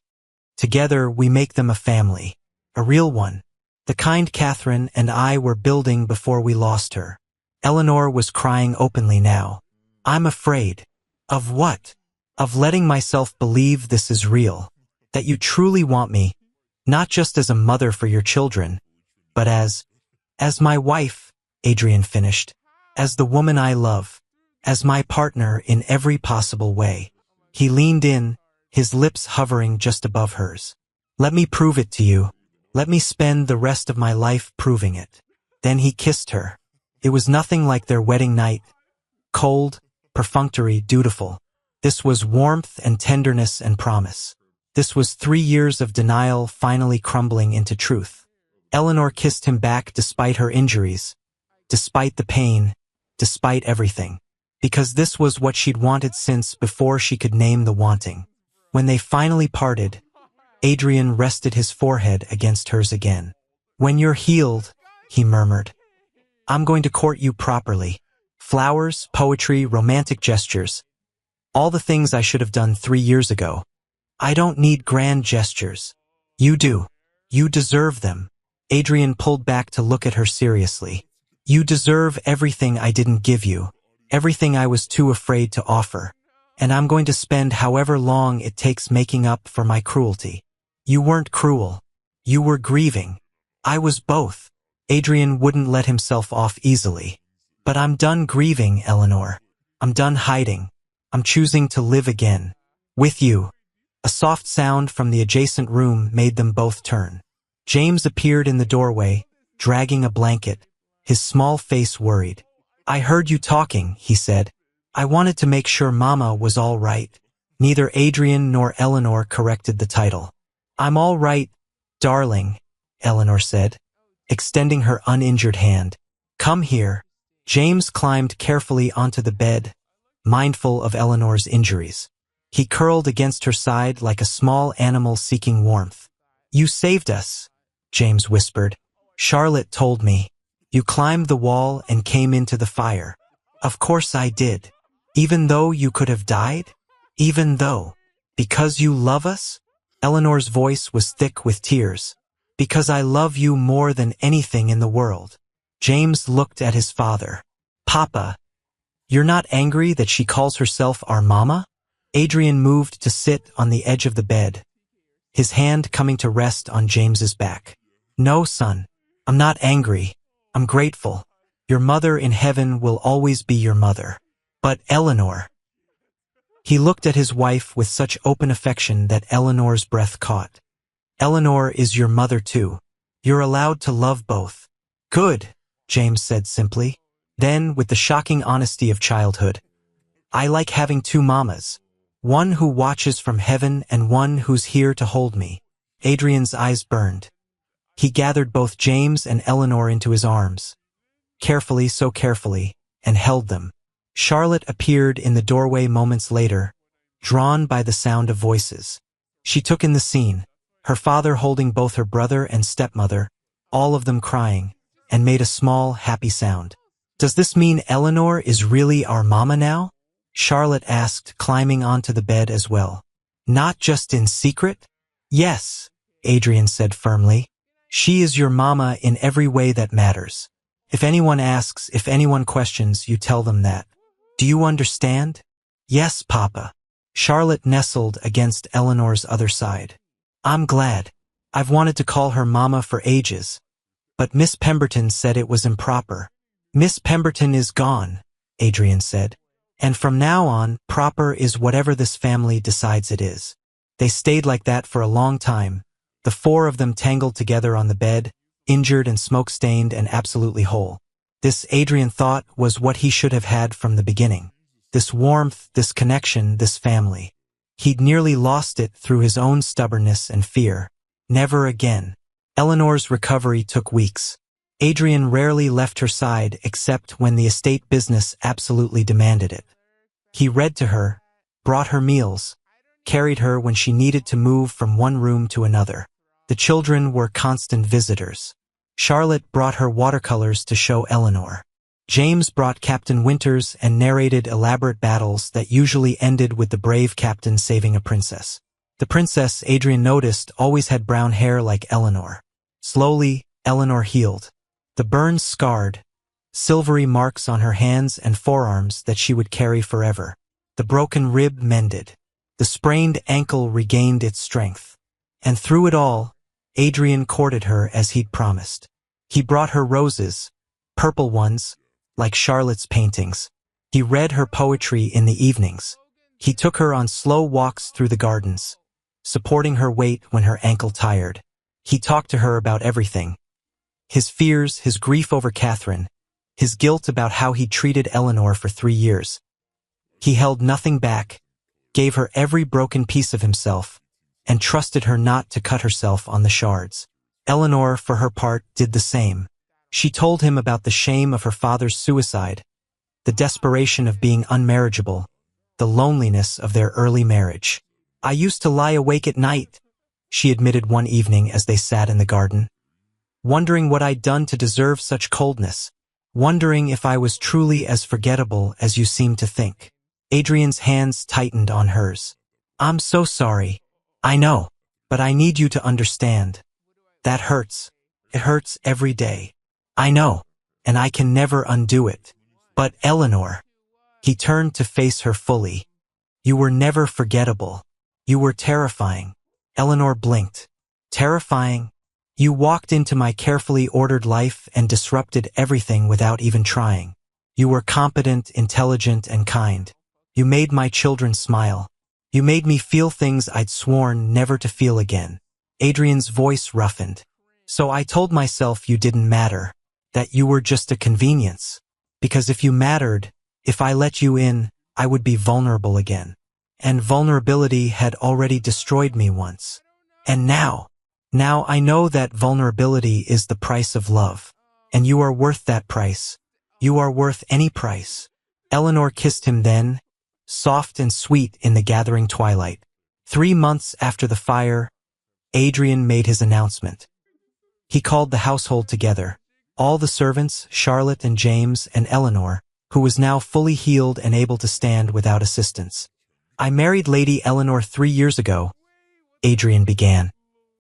[SPEAKER 1] Together we make them a family. A real one. The kind Catherine and I were building before we lost her. Eleanor was crying openly now. I'm afraid. Of what? Of letting myself believe this is real. That you truly want me, not just as a mother for your children, but as my wife, Adrian finished, as the woman I love, as my partner in every possible way. He leaned in, his lips hovering just above hers. Let me prove it to you. Let me spend the rest of my life proving it. Then he kissed her. It was nothing like their wedding night. Cold, perfunctory, dutiful. This was warmth and tenderness and promise. This was 3 years of denial finally crumbling into truth. Eleanor kissed him back despite her injuries, despite the pain, despite everything. Because this was what she'd wanted since before she could name the wanting. When they finally parted, Adrian rested his forehead against hers again. When you're healed, he murmured, I'm going to court you properly. Flowers, poetry, romantic gestures. All the things I should have done 3 years ago. I don't need grand gestures. You do. You deserve them. Adrian pulled back to look at her seriously. You deserve everything I didn't give you. Everything I was too afraid to offer. And I'm going to spend however long it takes making up for my cruelty. You weren't cruel. You were grieving. I was both. Adrian wouldn't let himself off easily. But I'm done grieving, Eleanor. I'm done hiding. I'm choosing to live again. With you. A soft sound from the adjacent room made them both turn. James appeared in the doorway, dragging a blanket, his small face worried. "I heard you talking," he said. "I wanted to make sure Mama was all right." Neither Adrian nor Eleanor corrected the title. "I'm all right, darling," Eleanor said, extending her uninjured hand. "Come here." James climbed carefully onto the bed, mindful of Eleanor's injuries. He curled against her side like a small animal seeking warmth. "You saved us," James whispered. "Charlotte told me. You climbed the wall and came into the fire." "Of course I did. Even though you could have died? Even though? Because you love us?" Eleanor's voice was thick with tears. "Because I love you more than anything in the world." James looked at his father. "Papa, you're not angry that she calls herself our mama?" Adrian moved to sit on the edge of the bed, his hand coming to rest on James's back. "No, son, I'm not angry. I'm grateful. Your mother in heaven will always be your mother." "But Eleanor..." He looked at his wife with such open affection that Eleanor's breath caught. "Eleanor is your mother too. You're allowed to love both." "Good," James said simply. Then, with the shocking honesty of childhood, "I like having two mamas. One who watches from heaven and one who's here to hold me." Adrian's eyes burned. He gathered both James and Eleanor into his arms, carefully, so carefully, and held them. Charlotte appeared in the doorway moments later, drawn by the sound of voices. She took in the scene, her father holding both her brother and stepmother, all of them crying, and made a small, happy sound. "Does this mean Eleanor is really our mama now?" Charlotte asked, climbing onto the bed as well. "Not just in secret?" "Yes," Adrian said firmly. "She is your mama in every way that matters. If anyone asks, if anyone questions, you tell them that. Do you understand?" "Yes, Papa." Charlotte nestled against Eleanor's other side. "I'm glad. I've wanted to call her Mama for ages. But Miss Pemberton said it was improper." "Miss Pemberton is gone," Adrian said. "And from now on, proper is whatever this family decides it is." They stayed like that for a long time, the four of them tangled together on the bed, injured and smoke-stained and absolutely whole. This, Adrian thought, was what he should have had from the beginning. This warmth, this connection, this family. He'd nearly lost it through his own stubbornness and fear. Never again. Eleanor's recovery took weeks. Adrian rarely left her side except when the estate business absolutely demanded it. He read to her, brought her meals, carried her when she needed to move from one room to another. The children were constant visitors. Charlotte brought her watercolors to show Eleanor. James brought Captain Winters and narrated elaborate battles that usually ended with the brave captain saving a princess. The princess, Adrian noticed, always had brown hair like Eleanor. Slowly, Eleanor healed. The burns scarred, silvery marks on her hands and forearms that she would carry forever. The broken rib mended. The sprained ankle regained its strength. And through it all, Adrian courted her as he'd promised. He brought her roses, purple ones, like Charlotte's paintings. He read her poetry in the evenings. He took her on slow walks through the gardens, supporting her weight when her ankle tired. He talked to her about everything. His fears, his grief over Catherine, his guilt about how he'd treated Eleanor for 3 years. He held nothing back, gave her every broken piece of himself, and trusted her not to cut herself on the shards. Eleanor, for her part, did the same. She told him about the shame of her father's suicide, the desperation of being unmarriageable, the loneliness of their early marriage. "I used to lie awake at night," she admitted one evening as they sat in the garden, "wondering what I'd done to deserve such coldness, wondering if I was truly as forgettable as you seem to think." Adrian's hands tightened on hers. "I'm so sorry. I know, but I need you to understand. That hurts. It hurts every day. I know, and I can never undo it. But Eleanor..." He turned to face her fully. "You were never forgettable. You were terrifying." Eleanor blinked. "Terrifying? You walked into my carefully ordered life and disrupted everything without even trying. You were competent, intelligent, and kind. You made my children smile. You made me feel things I'd sworn never to feel again." Adrian's voice roughened. So I told myself you didn't matter, that you were just a convenience. Because if you mattered, if I let you in, I would be vulnerable again. And vulnerability had already destroyed me once. And now I know that vulnerability is the price of love. And you are worth that price. You are worth any price. Eleanor kissed him then, soft and sweet in the gathering twilight. 3 months after the fire, Adrian made his announcement. He called the household together. All the servants, Charlotte and James and Eleanor, who was now fully healed and able to stand without assistance. I married Lady Eleanor 3 years ago, Adrian began,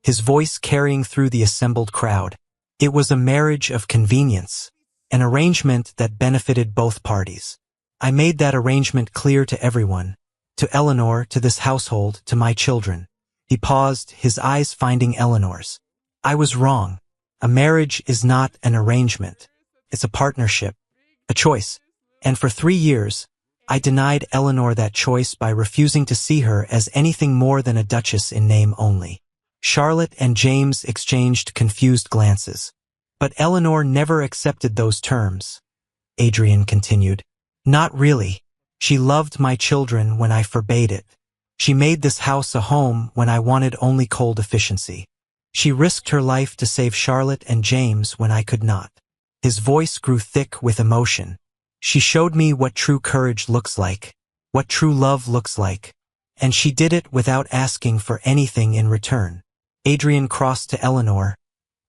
[SPEAKER 1] his voice carrying through the assembled crowd. It was a marriage of convenience, an arrangement that benefited both parties. I made that arrangement clear to everyone, to Eleanor, to this household, to my children. He paused, his eyes finding Eleanor's. I was wrong. A marriage is not an arrangement. It's a partnership, a choice. And for 3 years, I denied Eleanor that choice by refusing to see her as anything more than a duchess in name only. Charlotte and James exchanged confused glances. But Eleanor never accepted those terms, Adrian continued. Not really. She loved my children when I forbade it. She made this house a home when I wanted only cold efficiency. She risked her life to save Charlotte and James when I could not. His voice grew thick with emotion. She showed me what true courage looks like, what true love looks like, and she did it without asking for anything in return. Adrian crossed to Eleanor,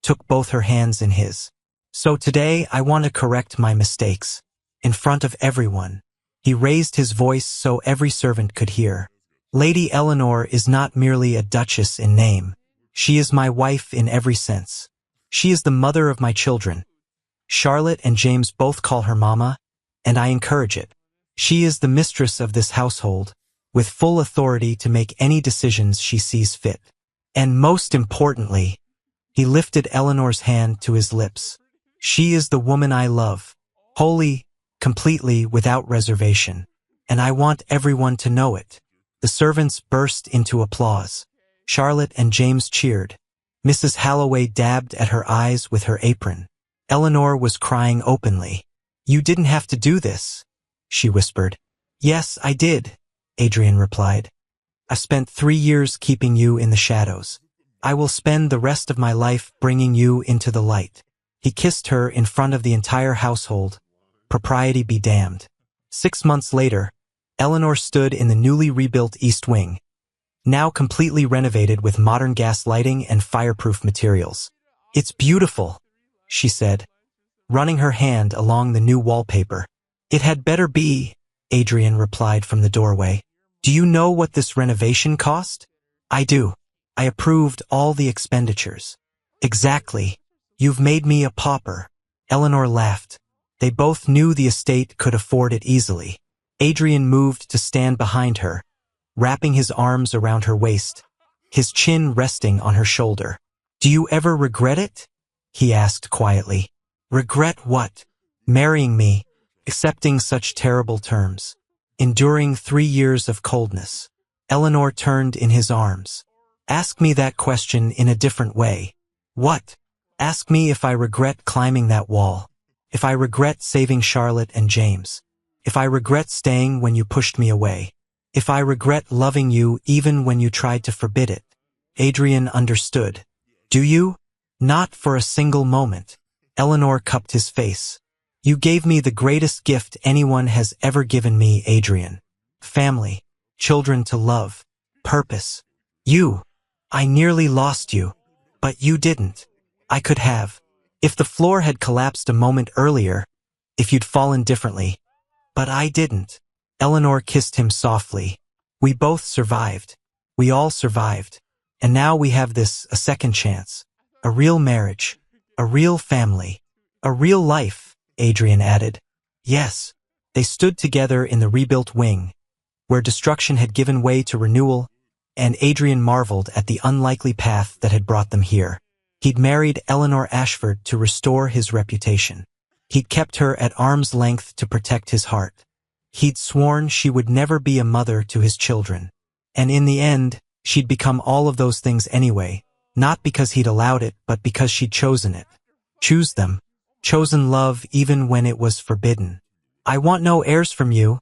[SPEAKER 1] took both her hands in his. So today I want to correct my mistakes, in front of everyone. He raised his voice so every servant could hear. Lady Eleanor is not merely a duchess in name. She is my wife in every sense. She is the mother of my children. Charlotte and James both call her Mama, and I encourage it. She is the mistress of this household, with full authority to make any decisions she sees fit. And most importantly, he lifted Eleanor's hand to his lips. She is the woman I love, wholly, completely, without reservation. And I want everyone to know it. The servants burst into applause. Charlotte and James cheered. Mrs. Halloway dabbed at her eyes with her apron. Eleanor was crying openly. You didn't have to do this, she whispered. Yes, I did, Adrian replied. I spent 3 years keeping you in the shadows. I will spend the rest of my life bringing you into the light. He kissed her in front of the entire household. Propriety be damned. 6 months later, Eleanor stood in the newly rebuilt East Wing, now completely renovated with modern gas lighting and fireproof materials. It's beautiful, she said, running her hand along the new wallpaper. It had better be, Adrian replied from the doorway. Do you know what this renovation cost? I do. I approved all the expenditures. Exactly. You've made me a pauper. Eleanor laughed. They both knew the estate could afford it easily. Adrian moved to stand behind her, wrapping his arms around her waist, his chin resting on her shoulder. Do you ever regret it? He asked quietly. Regret what? Marrying me, accepting such terrible terms, enduring 3 years of coldness. Eleanor turned in his arms. Ask me that question in a different way. What? Ask me if I regret climbing that wall, if I regret saving Charlotte and James, if I regret staying when you pushed me away, if I regret loving you even when you tried to forbid it. Adrian understood. Do you? Not for a single moment. Eleanor cupped his face. You gave me the greatest gift anyone has ever given me, Adrian. Family, children to love, purpose. You. I nearly lost you. But you didn't. I could have. If the floor had collapsed a moment earlier, if you'd fallen differently. But I didn't. Eleanor kissed him softly. We both survived. We all survived. And now we have this, a second chance. A real marriage. A real family. A real life, Adrian added. Yes. They stood together in the rebuilt wing, where destruction had given way to renewal, and Adrian marveled at the unlikely path that had brought them here. He'd married Eleanor Ashford to restore his reputation. He'd kept her at arm's length to protect his heart. He'd sworn she would never be a mother to his children. And in the end, she'd become all of those things anyway, Not because he'd allowed it, but because she'd chosen it. Choose them. Chosen love even when it was forbidden. "I want no heirs from you,"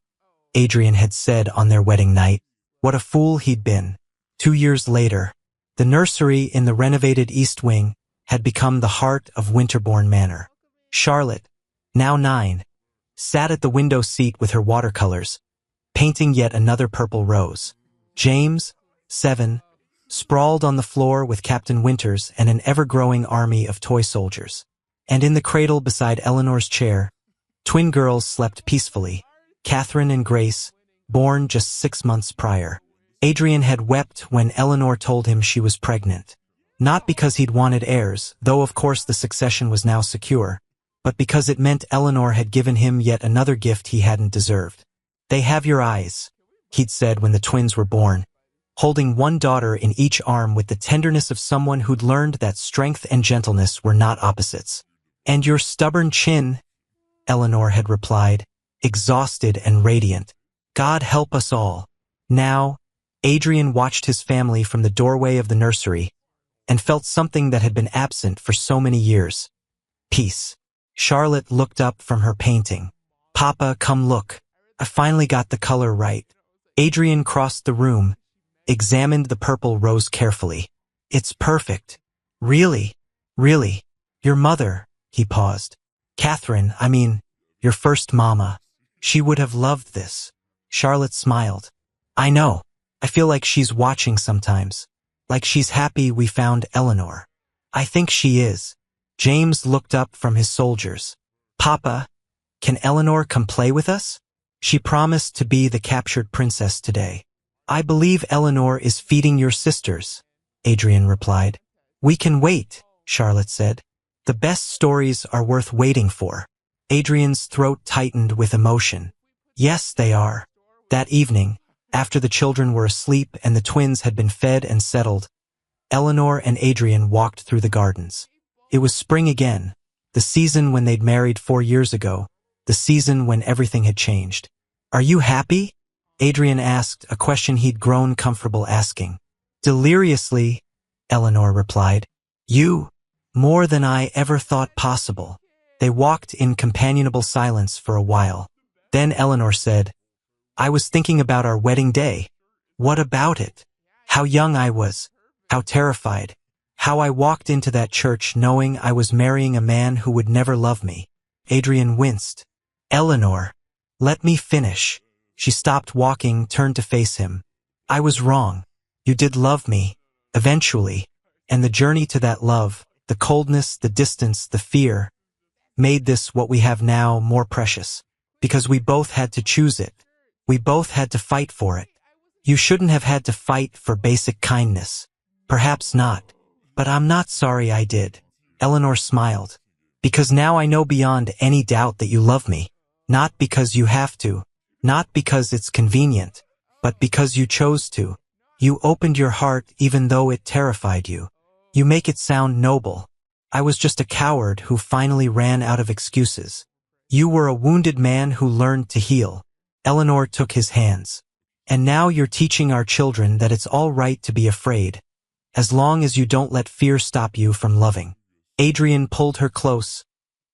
[SPEAKER 1] Adrian had said on their wedding night. What a fool he'd been. 2 years later, the nursery in the renovated East Wing had become the heart of Winterbourne Manor. Charlotte, now 9, sat at the window seat with her watercolors, painting yet another purple rose. James, 7, sprawled on the floor with Captain Winters and an ever-growing army of toy soldiers. And in the cradle beside Eleanor's chair, twin girls slept peacefully, Catherine and Grace, born just 6 months prior. Adrian had wept when Eleanor told him she was pregnant. Not because he'd wanted heirs, though of course the succession was now secure, but because it meant Eleanor had given him yet another gift he hadn't deserved. "They have your eyes," he'd said when the twins were born, holding one daughter in each arm with the tenderness of someone who'd learned that strength and gentleness were not opposites. "And your stubborn chin," Eleanor had replied, exhausted and radiant. "God help us all." Now, Adrian watched his family from the doorway of the nursery and felt something that had been absent for so many years. Peace. Charlotte looked up from her painting. "Papa, come look. I finally got the color right." Adrian crossed the room, examined the purple rose carefully. "It's perfect." Really? Your mother," he paused. "Catherine, I mean, your first mama. She would have loved this." Charlotte smiled. "I know. I feel like she's watching sometimes. Like she's happy we found Eleanor." "I think she is." James looked up from his soldiers. "Papa, can Eleanor come play with us? She promised to be the captured princess today." "I believe Eleanor is feeding your sisters," Adrian replied. "We can wait," Charlotte said. "The best stories are worth waiting for." Adrian's throat tightened with emotion. "Yes, they are." That evening, after the children were asleep and the twins had been fed and settled, Eleanor and Adrian walked through the gardens. It was spring again, the season when they'd married 4 years ago, the season when everything had changed. "Are you happy?" Adrian asked, a question he'd grown comfortable asking. "Deliriously," Eleanor replied. "You, more than I ever thought possible." They walked in companionable silence for a while. Then Eleanor said, "I was thinking about our wedding day." "What about it?" "How young I was. How terrified. How I walked into that church knowing I was marrying a man who would never love me." Adrian winced. "Eleanor, let me finish." She stopped walking, turned to face him. "I was wrong. You did love me, eventually, and the journey to that love, the coldness, the distance, the fear, made this what we have now more precious. Because we both had to choose it. We both had to fight for it. You shouldn't have had to fight for basic kindness. Perhaps not. But I'm not sorry I did." Eleanor smiled. "Because now I know beyond any doubt that you love me. Not because you have to. Not because it's convenient. But because you chose to. You opened your heart even though it terrified you. You make it sound noble. I was just a coward who finally ran out of excuses. You were a wounded man who learned to heal." Eleanor took his hands. "And now you're teaching our children that it's all right to be afraid, as long as you don't let fear stop you from loving." Adrian pulled her close,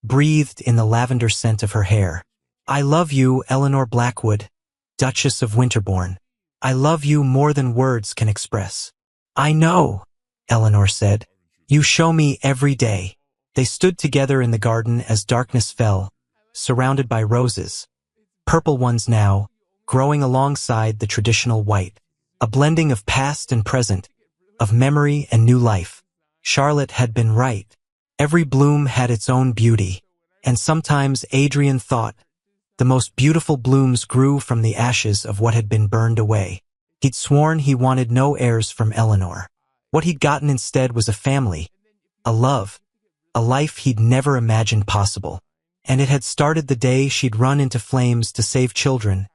[SPEAKER 1] breathed in the lavender scent of her hair. "I love you, Eleanor Blackwood, Duchess of Winterbourne. I love you more than words can express." "I know," Eleanor said. "You show me every day." They stood together in the garden as darkness fell, surrounded by roses, purple ones now, growing alongside the traditional white, a blending of past and present, of memory and new life. Charlotte had been right. Every bloom had its own beauty, and sometimes Adrian thought the most beautiful blooms grew from the ashes of what had been burned away. He'd sworn he wanted no heirs from Eleanor. What he'd gotten instead was a family, a love, a life he'd never imagined possible. And it had started the day she'd run into flames to save children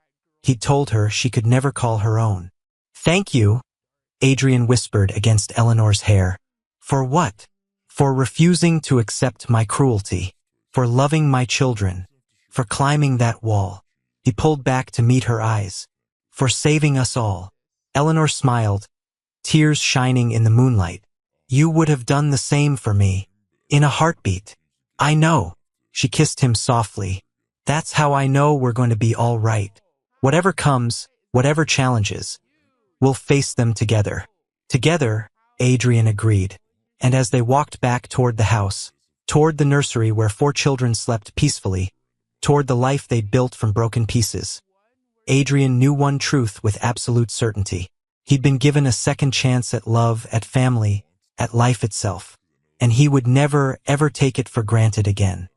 [SPEAKER 1] he'd told her she could never call her own. "Thank you," Adrian whispered against Eleanor's hair. "For what?" "For refusing to accept my cruelty. For loving my children. For climbing that wall." He pulled back to meet her eyes. "For saving us all." Eleanor smiled, tears shining in the moonlight. You would have done the same for me. In a heartbeat. I know. She kissed him softly. That's how I know we're going to be all right. Whatever comes, whatever challenges, we'll face them together. Together, Adrian agreed. And as they walked back toward the house, toward the nursery where 4 children slept peacefully, toward the life they'd built from broken pieces, Adrian knew one truth with absolute certainty. He'd been given a second chance at love, at family, at life itself. And he would never, ever take it for granted again.